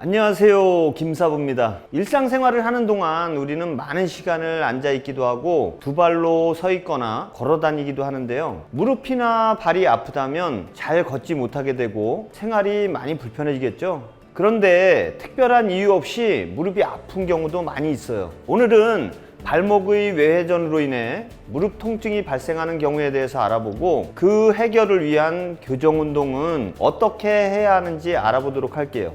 안녕하세요, 김사부입니다. 일상생활을 하는 동안 우리는 많은 시간을 앉아 있기도 하고 두 발로 서 있거나 걸어 다니기도 하는데요. 무릎이나 발이 아프다면 잘 걷지 못하게 되고 생활이 많이 불편해지겠죠. 그런데 특별한 이유 없이 무릎이 아픈 경우도 많이 있어요. 오늘은 발목의 외회전으로 인해 무릎 통증이 발생하는 경우에 대해서 알아보고 그 해결을 위한 교정 운동은 어떻게 해야 하는지 알아보도록 할게요.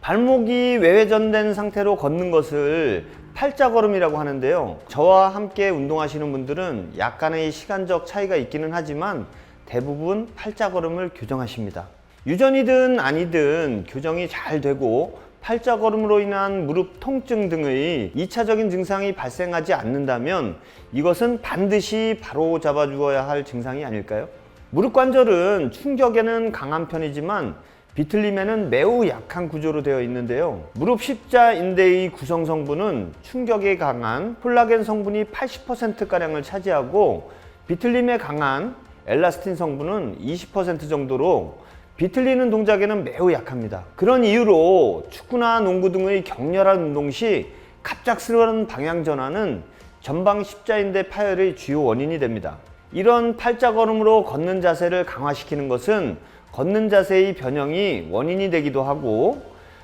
발목이 외회전된 상태로 걷는 것을 팔자걸음이라고 하는데요. 저와 함께 운동하시는 분들은 약간의 시간적 차이가 있기는 하지만 대부분 팔자걸음을 교정하십니다. 유전이든 아니든 교정이 잘 되고 팔자걸음으로 인한 무릎 통증 등의 2차적인 증상이 발생하지 않는다면 이것은 반드시 바로 잡아 주어야 할 증상이 아닐까요? 무릎 관절은 충격에는 강한 편이지만 비틀림에는 매우 약한 구조로 되어 있는데요. 무릎 십자인대의 구성 성분은 충격에 강한 콜라겐 성분이 80%가량을 차지하고 비틀림에 강한 엘라스틴 성분은 20% 정도로 비틀리는 동작에는 매우 약합니다. 그런 이유로 축구나 농구 등의 격렬한 운동 시 갑작스러운 방향 전환은 전방 십자인대 파열의 주요 원인이 됩니다. 이런 팔자걸음으로 걷는 자세를 강화시키는 것은 걷는 자세의 변형이 원인이 되기도 하고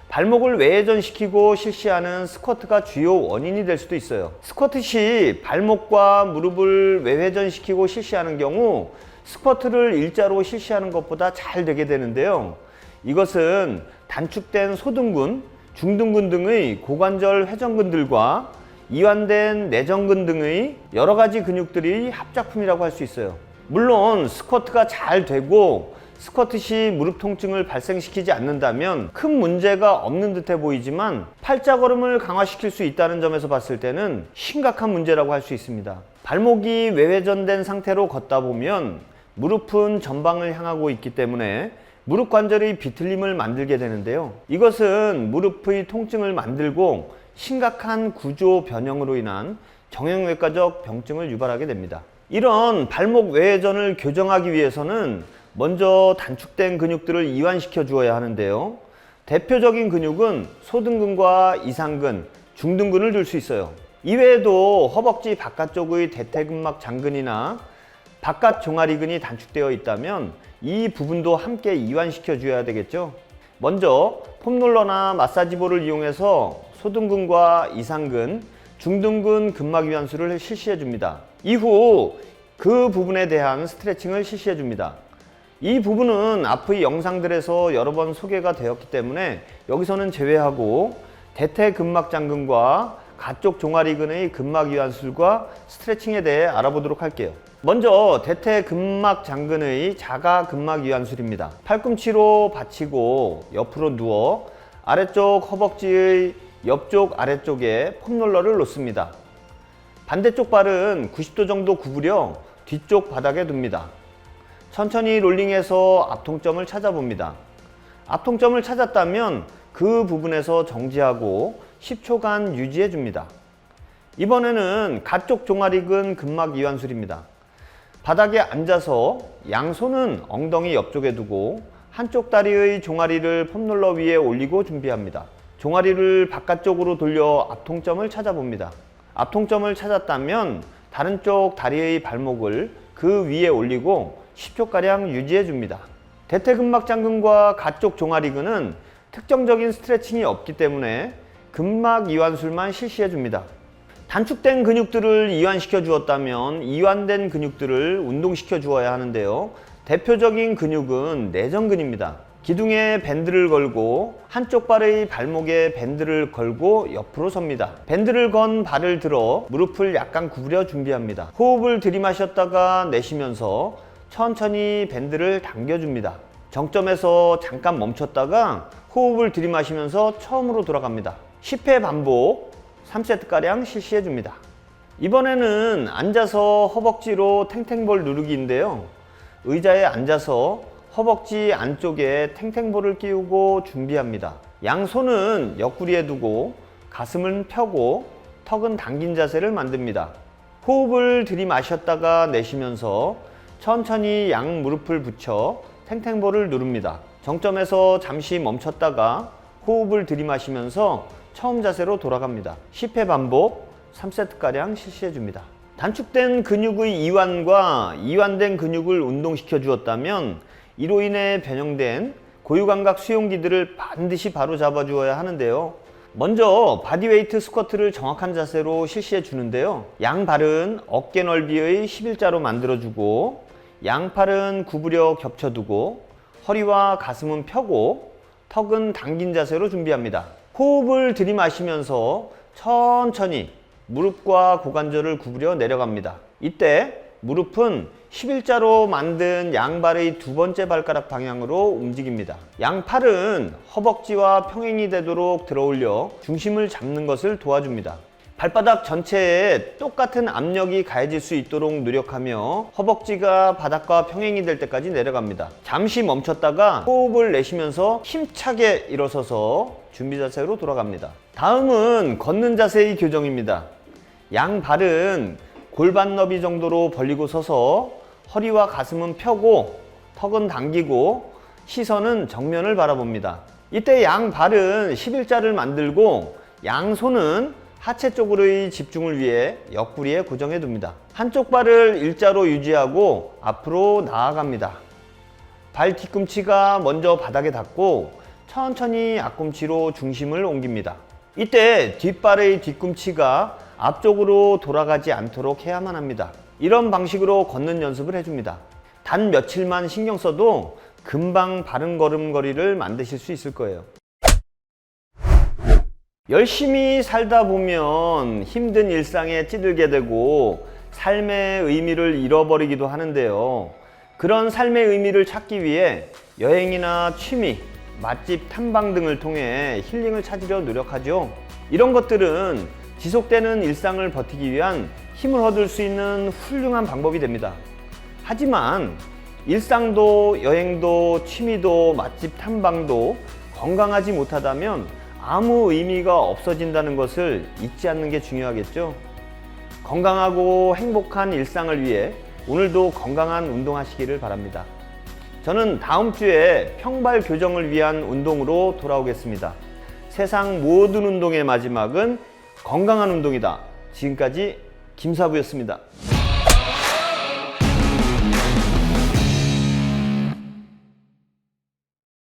발목을 외회전시키고 실시하는 스쿼트가 주요 원인이 될 수도 있어요. 스쿼트 시 발목과 무릎을 외회전시키고 실시하는 경우 스쿼트를 일자로 실시하는 것보다 잘 되게 되는데요. 이것은 단축된 소등근, 중등근 등의 고관절 회전근들과 이완된 내전근 등의 여러 가지 근육들이 합작품이라고 할 수 있어요. 물론 스쿼트가 잘 되고 스쿼트 시 무릎 통증을 발생시키지 않는다면 큰 문제가 없는 듯해 보이지만 팔자걸음을 강화시킬 수 있다는 점에서 봤을 때는 심각한 문제라고 할 수 있습니다. 발목이 외회전된 상태로 걷다 보면 무릎은 전방을 향하고 있기 때문에 무릎 관절의 비틀림을 만들게 되는데요. 이것은 무릎의 통증을 만들고 심각한 구조 변형으로 인한 정형외과적 병증을 유발하게 됩니다. 이런 발목 외회전을 교정하기 위해서는 먼저 단축된 근육들을 이완시켜 주어야 하는데요. 대표적인 근육은 소등근과 이상근, 중등근을 들 수 있어요. 이외에도 허벅지 바깥쪽의 대퇴근막 장근이나 바깥 종아리근이 단축되어 있다면 이 부분도 함께 이완시켜 줘야 되겠죠. 먼저 폼롤러나 마사지볼을 이용해서 소등근과 이상근, 중등근 근막 이완수를 실시해 줍니다. 이후 그 부분에 대한 스트레칭을 실시해 줍니다. 이 부분은 앞의 영상들에서 여러 번 소개가 되었기 때문에 여기서는 제외하고 대퇴근막장근과 가쪽 종아리근의 근막 이완술과 스트레칭에 대해 알아보도록 할게요. 먼저 대퇴근막장근의 자가 근막 이완술입니다. 팔꿈치로 받치고 옆으로 누워 아래쪽 허벅지의 옆쪽 아래쪽에 폼롤러를 놓습니다. 반대쪽 발은 90도 정도 구부려 뒤쪽 바닥에 둡니다. 천천히 롤링해서 앞통점을 찾아봅니다. 앞통점을 찾았다면 그 부분에서 정지하고 10초간 유지해 줍니다. 이번에는 가쪽 종아리근 근막 이완술입니다. 바닥에 앉아서 양손은 엉덩이 옆쪽에 두고 한쪽 다리의 종아리를 폼롤러 위에 올리고 준비합니다. 종아리를 바깥쪽으로 돌려 앞통점을 찾아봅니다. 앞통점을 찾았다면 다른 쪽 다리의 발목을 그 위에 올리고 10초가량 유지해 줍니다. 대퇴근막장근과 가쪽 종아리근은 특정적인 스트레칭이 없기 때문에 근막 이완술만 실시해 줍니다. 단축된 근육들을 이완시켜 주었다면 이완된 근육들을 운동시켜 주어야 하는데요. 대표적인 근육은 내전근입니다. 기둥에 밴드를 걸고 한쪽 발의 발목에 밴드를 걸고 옆으로 섭니다. 밴드를 건 발을 들어 무릎을 약간 구부려 준비합니다. 호흡을 들이마셨다가 내쉬면서 천천히 밴드를 당겨줍니다. 정점에서 잠깐 멈췄다가 호흡을 들이마시면서 처음으로 돌아갑니다. 10회 반복 3세트가량 실시해줍니다. 이번에는 앉아서 허벅지로 탱탱볼 누르기인데요. 의자에 앉아서 허벅지 안쪽에 탱탱볼을 끼우고 준비합니다. 양손은 옆구리에 두고 가슴은 펴고 턱은 당긴 자세를 만듭니다. 호흡을 들이마셨다가 내쉬면서 천천히 양 무릎을 붙여 탱탱볼을 누릅니다. 정점에서 잠시 멈췄다가 호흡을 들이마시면서 처음 자세로 돌아갑니다. 10회 반복 3세트가량 실시해줍니다. 단축된 근육의 이완과 이완된 근육을 운동시켜 주었다면 이로 인해 변형된 고유감각 수용기들을 반드시 바로 잡아 주어야 하는데요. 먼저 바디웨이트 스쿼트를 정확한 자세로 실시해 주는데요. 양발은 어깨 넓이의 11자로 만들어 주고 양팔은 구부려 겹쳐두고 허리와 가슴은 펴고 턱은 당긴 자세로 준비합니다. 호흡을 들이마시면서 천천히 무릎과 고관절을 구부려 내려갑니다. 이때 무릎은 11자로 만든 양발의 두 번째 발가락 방향으로 움직입니다. 양팔은 허벅지와 평행이 되도록 들어올려 중심을 잡는 것을 도와줍니다. 발바닥 전체에 똑같은 압력이 가해질 수 있도록 노력하며 허벅지가 바닥과 평행이 될 때까지 내려갑니다. 잠시 멈췄다가 호흡을 내쉬면서 힘차게 일어서서 준비 자세로 돌아갑니다. 다음은 걷는 자세의 교정입니다. 양발은 골반 너비 정도로 벌리고 서서 허리와 가슴은 펴고 턱은 당기고 시선은 정면을 바라봅니다. 이때 양발은 11자를 만들고 양손은 하체 쪽으로의 집중을 위해 옆구리에 고정해 둡니다. 한쪽 발을 일자로 유지하고 앞으로 나아갑니다. 발 뒤꿈치가 먼저 바닥에 닿고 천천히 앞꿈치로 중심을 옮깁니다. 이때 뒷발의 뒤꿈치가 앞쪽으로 돌아가지 않도록 해야만 합니다. 이런 방식으로 걷는 연습을 해줍니다. 단 며칠만 신경 써도 금방 바른 걸음걸이를 만드실 수 있을 거예요. 열심히 살다 보면 힘든 일상에 찌들게 되고 삶의 의미를 잃어버리기도 하는데요. 그런 삶의 의미를 찾기 위해 여행이나 취미, 맛집 탐방 등을 통해 힐링을 찾으려 노력하죠. 이런 것들은 지속되는 일상을 버티기 위한 힘을 얻을 수 있는 훌륭한 방법이 됩니다. 하지만 일상도 여행도 취미도 맛집 탐방도 건강하지 못하다면 아무 의미가 없어진다는 것을 잊지 않는 게 중요하겠죠. 건강하고 행복한 일상을 위해 오늘도 건강한 운동하시기를 바랍니다. 저는 다음 주에 평발 교정을 위한 운동으로 돌아오겠습니다. 세상 모든 운동의 마지막은 건강한 운동이다. 지금까지 김사부였습니다.